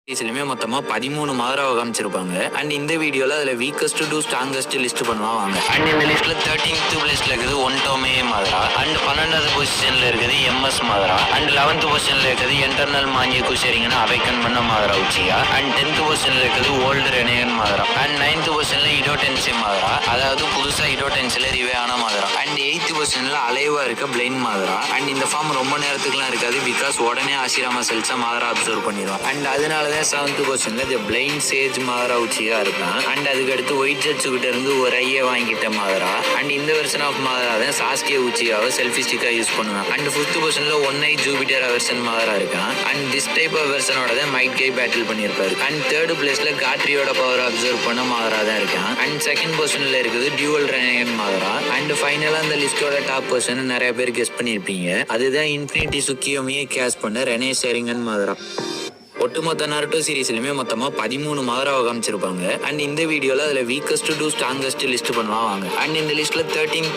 சீரிஸ்லயுமே மொத்தமா 13 மாதராவை காமிச்சிருப்பாங்க. அண்ட் இந்த வீடியோல அதுல வீக்கஸ்ட் டு ஸ்ட்ராங்கஸ்ட் லிஸ்ட் பண்ணுவாங்க வாங்க. அண்ட் இந்த லிஸ்ட்ல 13th பிளேஸ்ல இருக்குது ஒன்டோமே மாதரா. அண்ட் 12வது பொசிஷன்ல இருக்குது எம்எஸ் மாதரா. அண்ட் 11th பொசிஷன்ல இருக்குது என்டர்னல் மாஞ்சி குஷேரிங்கன்னு அவைக்கன் பண்ண மாதரா உச்சியா. அண்ட் 10th பொசிஷன்ல இருக்குது ஓல்டு ரெனேகன் மாதரா. அண்ட் 9th பொசிஷன்ல இடோடென்சி மாதரா, அதாவது புதுசா இடோடென்சில ரிவே ஆன மாதரா. அண்ட் 8th பொசிஷன்ல அலைவா இருக்க பிளைன் மாதரா. அண்ட் இந்த ஃபார்ம் ரொம்ப நேரத்துக்குலாம் இருக்காது, பிகாஸ் உடனே ஆசிராமா செல்ஸா மாதரா அப்சர்வ் பண்ணிடும். அண்ட் அதனால 7th பொசிஷன்ல தி பிளைண்ட் சேஜ் மாதரா உச்சியா இருக்கான். அண்ட் அதுக்கு அடுத்து ஒயிட் ஜட்ஜு கிட்ட இருந்து ஒரு ஐய வாங்கிட்ட மாதரா. அண்ட் இந்த வெர்ஷன் ஆஃப் மாதரா தான் சாஸ்கே உச்சியாவை செல்ஃபி ஸ்டிக்கா யூஸ் பண்ணுவாங்க. அண்ட் 5th பொசிஷன்ல ஒன் ஐ ஜூபிட்டர் வெர்ஷன் மாதரா இருக்கான். அண்ட் திஸ் டைப் ஆஃப் வெர்ஷனோட தான் மைட் கை பேட்டில் பண்ணியிருப்பாரு. அண்ட் 3rd பிளேஸ்ல காட்ரியோட பவர் அப்சர்வ் பண்ண மாதரா தான் இருக்கான். அண்ட் 2nd பொசிஷன்ல இருக்குது டியூவல் ரெனேகன் மாதரா. அண்ட் ஃபைனலா அந்த லிஸ்டோட டாப் பொசிஷன் நிறைய பேர் கெஸ் பண்ணியிருப்பீங்க, அதுதான் இன்ஃபினிட்டி சுக்கியோமியை கேஸ் பண்ண ரெனே ஷெரிங்கன் மாதரா. ஒட்டுமொத்த நாருட்டோ சீரிஸ்லயுமே மொத்தமா 13 மாதராவை காமிச்சிருப்பாங்க. அண்ட் இந்த வீடியோல அதுல வீக்கஸ்ட் டு ஸ்ட்ராங்கஸ்ட் லிஸ்ட் பண்ணுவாங்க வாங்க. அண்ட் இந்த லிஸ்ட்ல 13th